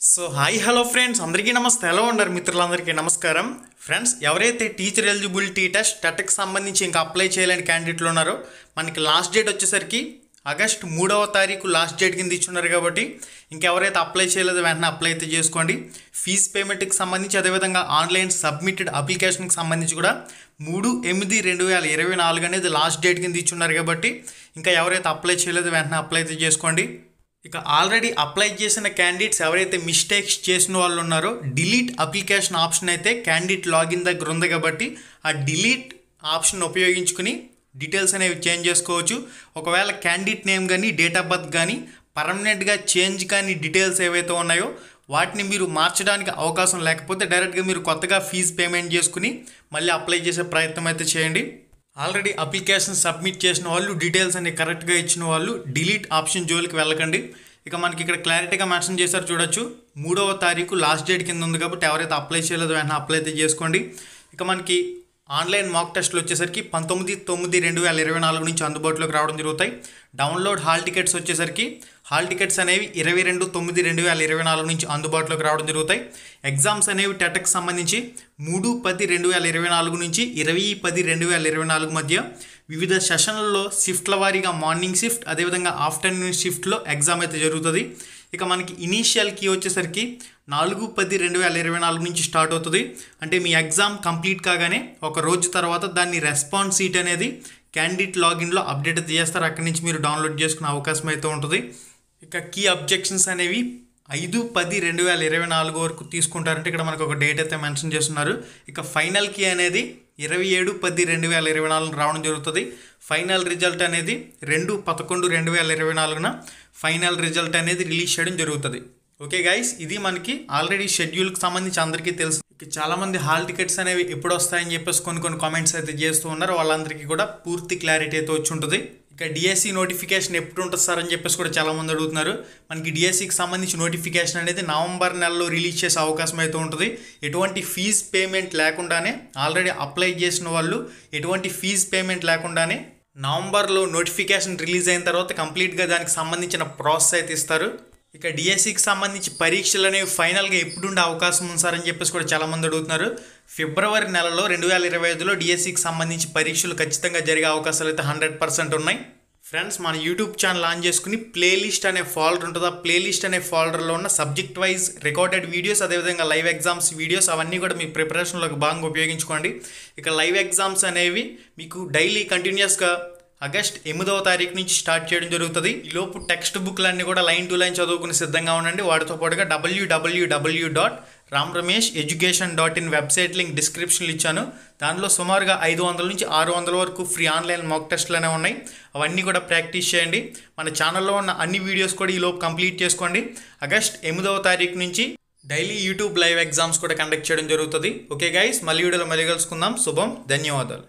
So hi hello friends అందరికీ నమస్తే. ఎలా ఉన్నారు మిత్రులందరికీ నమస్కారం. ఫ్రెండ్స్, ఎవరైతే టీచర్ ఎలిజిబిలిటీ టెస్ట్ టెట్కి సంబంధించి ఇంకా అప్లై చేయలేని క్యాండిడేట్లు ఉన్నారో మనకి లాస్ట్ డేట్ వచ్చేసరికి ఆగస్ట్ 3వ తారీఖు లాస్ట్ డేట్ కింద ఇచ్చున్నారు. కాబట్టి ఇంకెవరైతే అప్లై చేయలేదో వెంటనే అప్లై అయితే చేసుకోండి. ఫీజు పేమెంట్కి సంబంధించి అదేవిధంగా ఆన్లైన్ సబ్మిటెడ్ అప్లికేషన్కి సంబంధించి కూడా 3/8/2024 అనేది లాస్ట్ డేట్ కింద ఇచ్చున్నారు. కాబట్టి ఇంకా ఎవరైతే అప్లై చేయలేదో వెంటనే అప్లై అయితే చేసుకోండి. ఇక ఆల్రెడీ అప్లై చేసిన క్యాండిడేట్స్ ఎవరైతే మిస్టేక్స్ చేసిన వాళ్ళు ఉన్నారో డిలీట్ అప్లికేషన్ ఆప్షన్ అయితే క్యాండిడేట్ లాగిన్ దగ్గర ఉంది. కాబట్టి ఆ డిలీట్ ఆప్షన్ ఉపయోగించుకుని డీటెయిల్స్ అనేవి చేంజ్ చేసుకోవచ్చు. ఒకవేళ క్యాండిడేట్ నేమ్ కానీ డేట్ ఆఫ్ బర్త్ కానీ పర్మనెంట్గా చేంజ్ కానీ డీటెయిల్స్ ఏవైతే ఉన్నాయో వాటిని మీరు మార్చడానికి అవకాశం లేకపోతే డైరెక్ట్గా మీరు కొత్తగా ఫీజు పేమెంట్ చేసుకుని మళ్ళీ అప్లై చేసే ప్రయత్నం అయితే చేయండి. ఆల్రెడీ అప్లికేషన్ సబ్మిట్ చేసిన వాళ్ళు డీటెయిల్స్ అన్ని కరెక్ట్గా ఇచ్చిన వాళ్ళు డిలీట్ ఆప్షన్ జోలికి వెళ్ళకండి. ఇక మనకి ఇక్కడ క్లారిటీగా మెన్షన్ చేశారు చూడొచ్చు. 3వ తారీఖు లాస్ట్ డేట్ కింద ఉంది. కాబట్టి ఎవరైతే అప్లై చేయలేదో వెంటనే అప్లై అయితే చేసుకోండి. ఇక మనకి ఆన్లైన్ మాక్ టెస్ట్లు వచ్చేసరికి 19/9/2024 నుంచి అందుబాటులోకి రావడం జరుగుతాయి. డౌన్లోడ్ హాల్ టికెట్స్ వచ్చేసరికి హాల్ టికెట్స్ అనేవి 22/9/2024 నుంచి అందుబాటులోకి రావడం జరుగుతాయి. ఎగ్జామ్స్ అనేవి టెట్కి సంబంధించి 3/10/2024 నుంచి 20/10/2024 మధ్య వివిధ సెషన్లలో షిఫ్ట్ల వారీగా మార్నింగ్ షిఫ్ట్ అదేవిధంగా ఆఫ్టర్నూన్ షిఫ్ట్లో ఎగ్జామ్ అయితే జరుగుతుంది. ఇక మనకి ఇనీషియల్ కీ వచ్చేసరికి 4/10/2024 నుంచి స్టార్ట్ అవుతుంది. అంటే మీ ఎగ్జామ్ కంప్లీట్ కాగానే ఒక రోజు తర్వాత దాన్ని రెస్పాన్స్ షీట్ అనేది క్యాండిడేట్ లాగిన్లో అప్డేట్ అయితే చేస్తారు. అక్కడి నుంచి మీరు డౌన్లోడ్ చేసుకునే అవకాశం అయితే ఉంటుంది. ఇక కీ అబ్జెక్షన్స్ అనేవి 5/10/2024 వరకు తీసుకుంటారంటే ఇక్కడ మనకు ఒక డేట్ అయితే మెన్షన్ చేస్తున్నారు. ఇక ఫైనల్ కీ అనేది 27/10/2024 రావడం జరుగుతుంది. ఫైనల్ రిజల్ట్ అనేది 2/11/2024 ఫైనల్ రిజల్ట్ అనేది రిలీజ్ చేయడం జరుగుతుంది. ఓకే గైస్, ఇది మనకి ఆల్రెడీ షెడ్యూల్కి సంబంధించి అందరికీ తెలుసు. చాలామంది హాల్ టికెట్స్ అనేవి ఎప్పుడు వస్తాయని చెప్పేసి కొన్ని కామెంట్స్ అయితే చేస్తూ ఉన్నారు. వాళ్ళందరికీ కూడా పూర్తి క్లారిటీ అయితే వచ్చి ఉంటుంది. ఇక డిఎస్సి నోటిఫికేషన్ ఎప్పుడు ఉంటుంది సార్ అని చెప్పేసి కూడా చాలామంది అడుగుతున్నారు. మనకి డిఎస్సికి సంబంధించి నోటిఫికేషన్ అనేది నవంబర్ నెలలో రిలీజ్ చేసే అవకాశం అయితే ఉంటుంది. ఎటువంటి ఫీజు పేమెంట్ లేకుండానే ఆల్రెడీ అప్లై చేసిన వాళ్ళు ఎటువంటి ఫీజు పేమెంట్ లేకుండానే నవంబర్లో నోటిఫికేషన్ రిలీజ్ అయిన తర్వాత కంప్లీట్గా దానికి సంబంధించిన ప్రాసెస్ అయితే ఇస్తారు. ఇక డిఎస్సికి సంబంధించి పరీక్షలు అనేవి ఫైనల్గా ఎప్పుడు ఉండే అవకాశం ఉంది సార్ అని చెప్పేసి కూడా చాలామంది అడుగుతున్నారు. ఫిబ్రవరి నెలలో 2025లో డిఎస్సికి సంబంధించి పరీక్షలు ఖచ్చితంగా జరిగే అవకాశాలు అయితే 100% ఉన్నాయి. ఫ్రెండ్స్, మన యూట్యూబ్ ఛానల్ ఆన్ చేసుకుని ప్లేలిస్ట్ అనే ఫోల్డర్ ఉంటుంది. ఆ ప్లేలిస్ట్ అనే ఫోల్డర్లో ఉన్న సబ్జెక్ట్ వైజ్ రికార్డెడ్ వీడియోస్ అదేవిధంగా లైవ్ ఎగ్జామ్స్ వీడియోస్ అవన్నీ కూడా మీ ప్రిపరేషన్లోకి బాగా ఉపయోగించుకోండి. ఇక లైవ్ ఎగ్జామ్స్ అనేవి మీకు డైలీ కంటిన్యూస్గా ఆగస్ట్ 8వ తారీఖు నుంచి స్టార్ట్ చేయడం జరుగుతుంది. ఈలోపు టెక్స్ట్ బుక్లన్నీ కూడా లైన్ టు లైన్ చదువుకుని సిద్ధంగా ఉండండి. వాటితో పాటుగా www.ramramesheducation.in వెబ్సైట్ లింక్ డిస్క్రిప్షన్లో ఇచ్చాను. దానిలో సుమారుగా 500 నుంచి 600 వరకు ఫ్రీ ఆన్లైన్ మాక్ టెస్ట్లు అనేవి ఉన్నాయి. అవన్నీ కూడా ప్రాక్టీస్ చేయండి. మన ఛానల్లో ఉన్న అన్ని వీడియోస్ కూడా ఈలోపు కంప్లీట్ చేసుకోండి. ఆగస్ట్ 8వ తారీఖు నుంచి డైలీ యూట్యూబ్ లైవ్ ఎగ్జామ్స్ కూడా కండక్ట్ చేయడం జరుగుతుంది. ఓకే గైస్, మళ్ళీ వీడియోలో మళ్ళీ కలుసుకుందాం. శుభం, ధన్యవాదాలు.